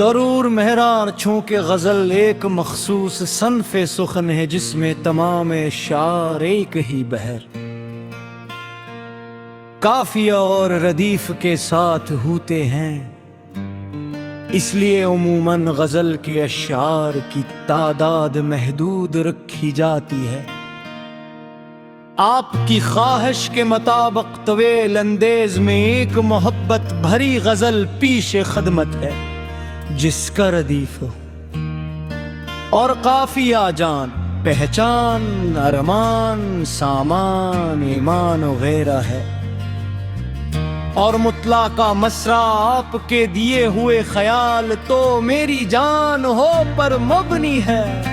दरूर मेहरार छू के गज़ल एक मखसूस सनफ़े सुखन है जिसमें तमाम शार एक ही बहर, काफिया और रदीफ के साथ होते हैं, इसलिए उमूमन गज़ल के अशार की तादाद महदूद रखी जाती है। आपकी ख्वाहिश के मुताबिक तवेल अंदेज में एक मोहब्बत भरी गज़ल पीशे खदमत है जिसका रदीफ हो और काफिया जान पहचान अरमान सामान ईमान वगैरह है, और मुतला का मसरा आपके दिए हुए ख्याल तो मेरी जान हो पर मबनी है।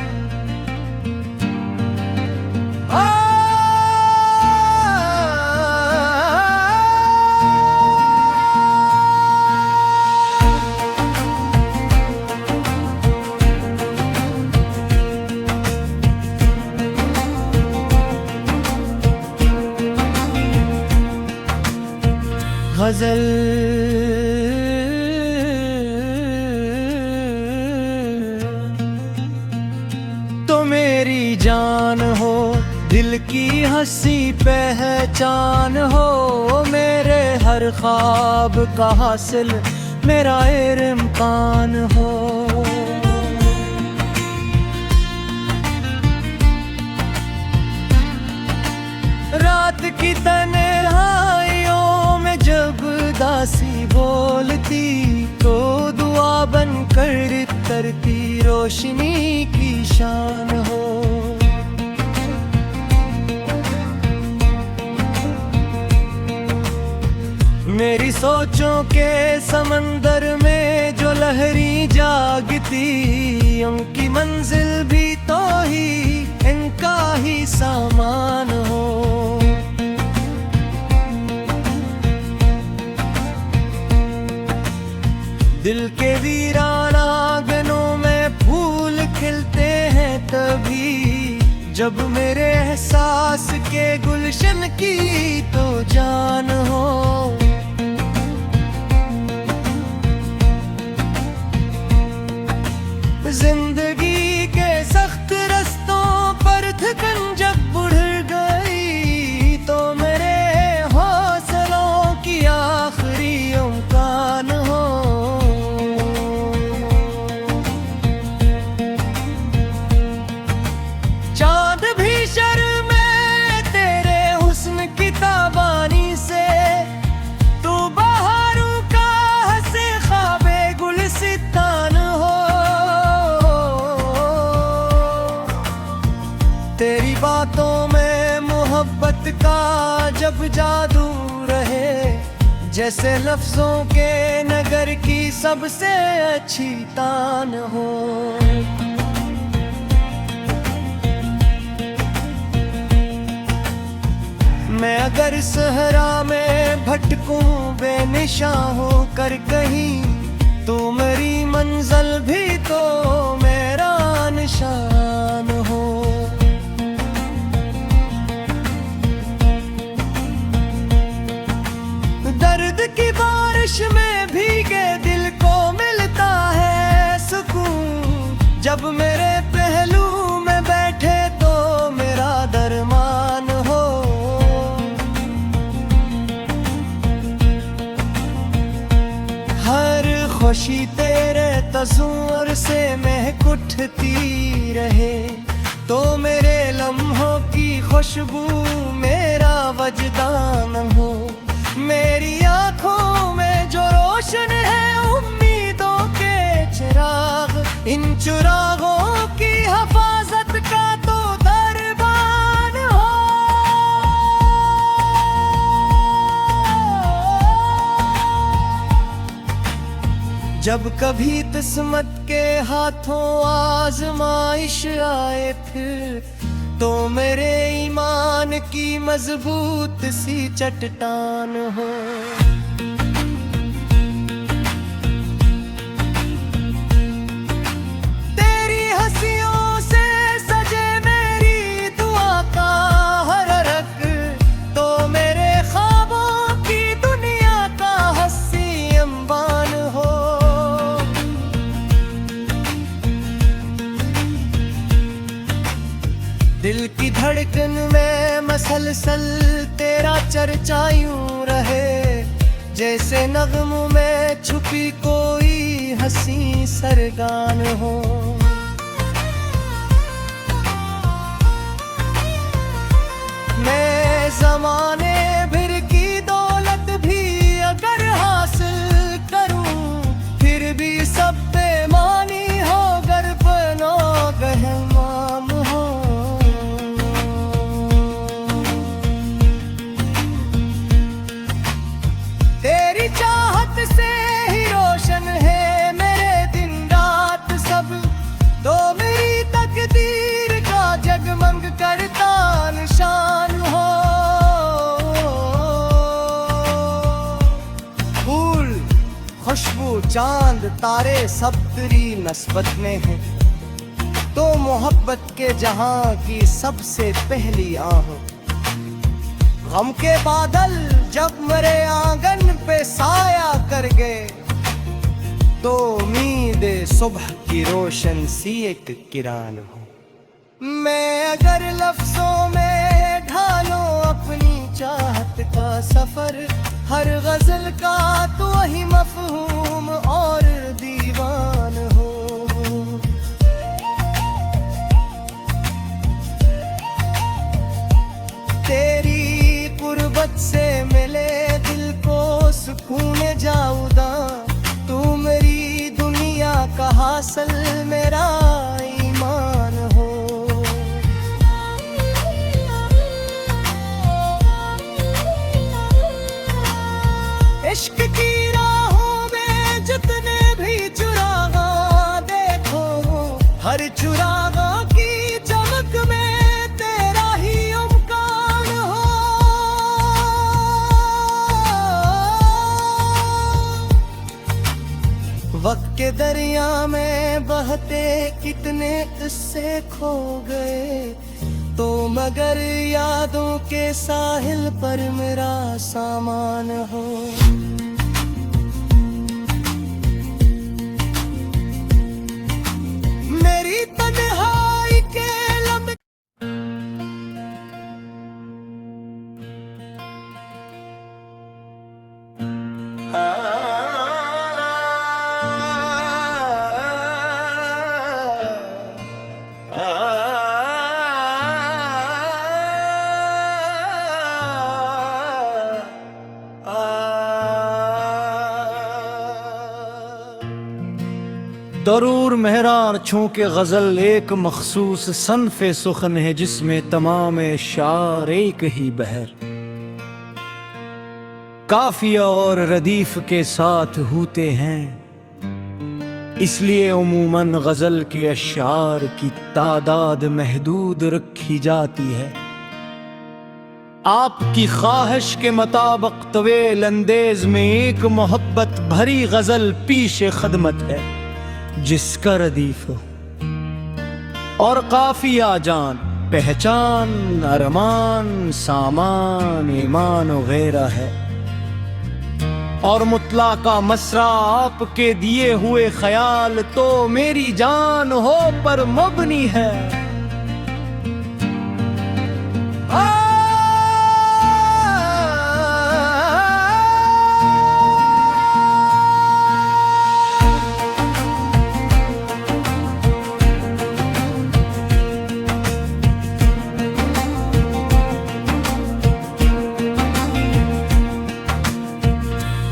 गज़ल तो मेरी जान हो, दिल की हंसी पहचान हो, मेरे हर ख्वाब का हासिल मेरा इम्कान हो। रात की तन्हाइयों में जब दासी बोलती तो दुआ बन कर तरती रोशनी की शान हो। मेरी सोचों के समंदर में जो लहरी जागती, उनकी मंजिल भी तो ही इनका ही सामान हो। दिल के वीराना आंगनों में फूल खिलते हैं तभी जब मेरे एहसास के गुलशन की तो जान हो। जिंदगी के सख्त रस्तों पर थकन जब बढ़ गई तो मेरे हौसलों की आखिरी उम्कान हो। चांद भी शर्मे तेरे हुस्न की ताबानी से, तू बहारों का हंसे ख्वाबे गुलसितान हो। तेरी बातों में मोहब्बत का जब जादू रहे, जैसे लफ्जों के नगर की सबसे अच्छी तान हो। मैं अगर सहरा में भटकूं बेनिशां होकर कहीं, तो मेरी मंजिल भी तो मेरा निशान हो। दर्द की बारिश में भीगे दिल को मिलता है सुकून, जब मेरे पहलू में बैठे तो मेरा दरमान हो। हर खुशी तेरे तस्वीर से महक उठती रहे, तो मेरे लम्हों की खुशबू मेरा वजदान हो। मेरी आँखों में जो रोशन है उम्मीदों के चिराग, इन चिरागों की हिफाजत का तो दरबान हो। जब कभी किस्मत के हाथों आजमाइश आए फिर, तो मेरे ईमान की मजबूत सी चट्टान हो। तेरी हंसियों से सजे मेरी दुआ का हर रख, तो मेरे ख्वाबों की दुनिया का हंसी अंबान हो। दिल की धड़कन में मसलसल तेरा चर्चा यूं रहे, जैसे नग़्मों में छुपी कोई हंसी सरगान हो। मैं ज़माने भर की दौलत भी अगर हासिल करूं, फिर भी सब बेमानी हो, गर्व नो गहमाम हो। तेरी चाहत से ही रोशन है मेरे दिन रात सब, तो मेरी तकदीर का जगमग करता निशान हो। फूल, खुशबू, चांद, तारे सब तेरी नस्बत में हैं, तो मोहब्बत के जहां की सबसे पहली आह। गम के बादल जब मेरे आंगन पे साया कर गए, तो उम्मीद सुबह की रोशन सी एक किरण हो। मैं अगर लफ्जों में ढालूं अपनी चाहत का सफर, हर गजल का तो वही मफहूम और दीवान हो। तेरी गुर्बत से मिले दिल को सुकून जाऊदा, तू मेरी दुनिया का हासिल मेरा ईमान हो। इश्क की राहों में जितने भी चुरागा देखो, हर चुरागा की चमक में तेरा ही उम्कान हो। वक्त के दरिया में बहते कितने किस्से खो गए, तो मगर यादों के साहिल पर मेरा सामान हो। मेरी तन्हाई के लम्हे दरूर मेहरार छू के गजल एक मखसूस सनफ़े सुखन है, जिसमें तमाम शार एक ही बहर, काफिया और रदीफ के साथ होते हैं, इसलिए उमूमन गजल के अशार की तादाद महदूद रखी जाती है। आपकी ख्वाहिश के मुताबिक तवील अंदेज में एक मोहब्बत भरी गजल पीशे खदमत है, जिसका रदीफ हो और काफिया जान पहचान अरमान सामान ईमान वगैरह है, और मुतला का मसरा आपके दिए हुए ख्याल तो मेरी जान हो पर मबनी है।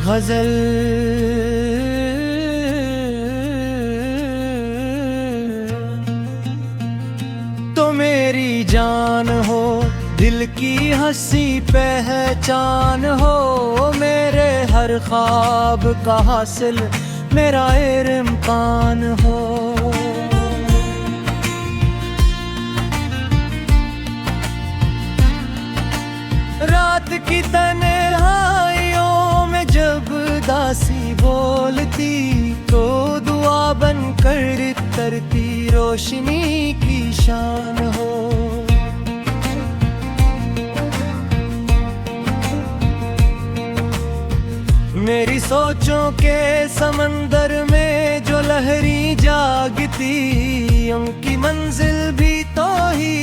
गजल तो मेरी जान हो, दिल की हंसी पहचान हो, मेरे हर ख्वाब का हासिल मेरा इम्कान हो। रात की तन्हाइयों में जब दासी बोलती, तो दुआ बन कर तरती रोशनी की शान हो। मेरी सोचों के समंदर में जो लहरी जागती, उनकी मंजिल भी तो ही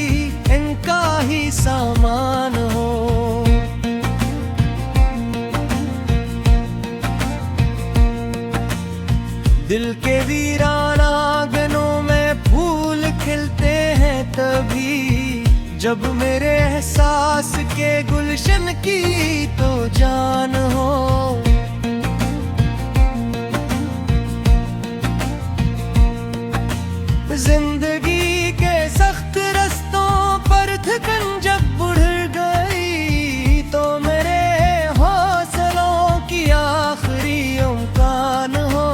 जब मेरे एहसास के गुलशन की तो जान हो। जिंदगी के सख्त रस्तों पर थकन जब बढ़ गई तो मेरे हौसलों की आखिरी उम्कान हो।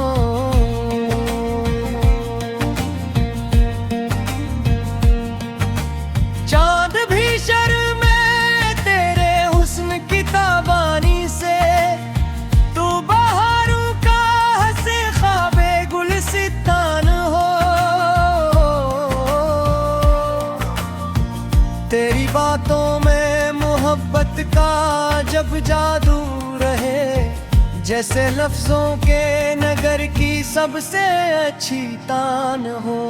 चांद भी शर्मे तेरे हुस्न की ताबानी से, तू बहारों का हंसे ख्वाबे गुलसितान हो। तेरी बातों में मोहब्बत का जब जादू रहे, जैसे लफ्जों के नगर की सबसे अच्छी तान हो।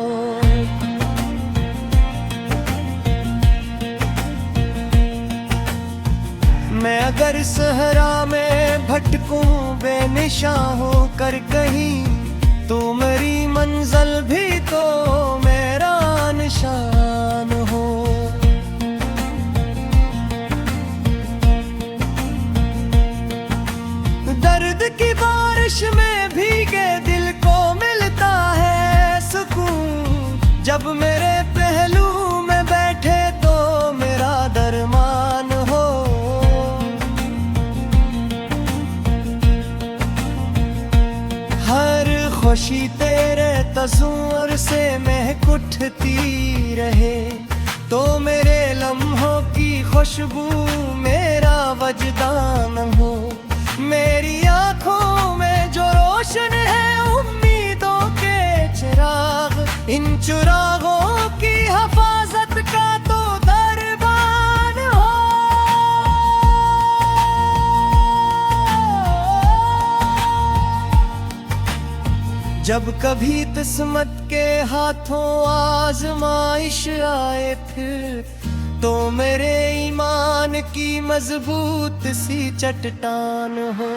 मैं अगर सहरा में भटकूं बेनिशां होकर कहीं, तो मेरी मंजिल भी तो मेरा निशान हो। दर्द की बारिश में भीगे दिल को मिलता है सुकून, जब मेरे पहलू में बैठे तो मेरा दरमान हो। हर खुशी तेरे तस्वीर से महक उठती रहे, तो मेरे लम्हों की खुशबू मेरा वजदान हो। मेरी आंखों में जो रोशन है उम्मीदों के चिराग, इन चिरागों की हिफाजत का तो दरबान हो। जब कभी किस्मत के हाथों आजमाइश आए फिर, तो मेरे ईमान की मजबूत सी चट्टान हो।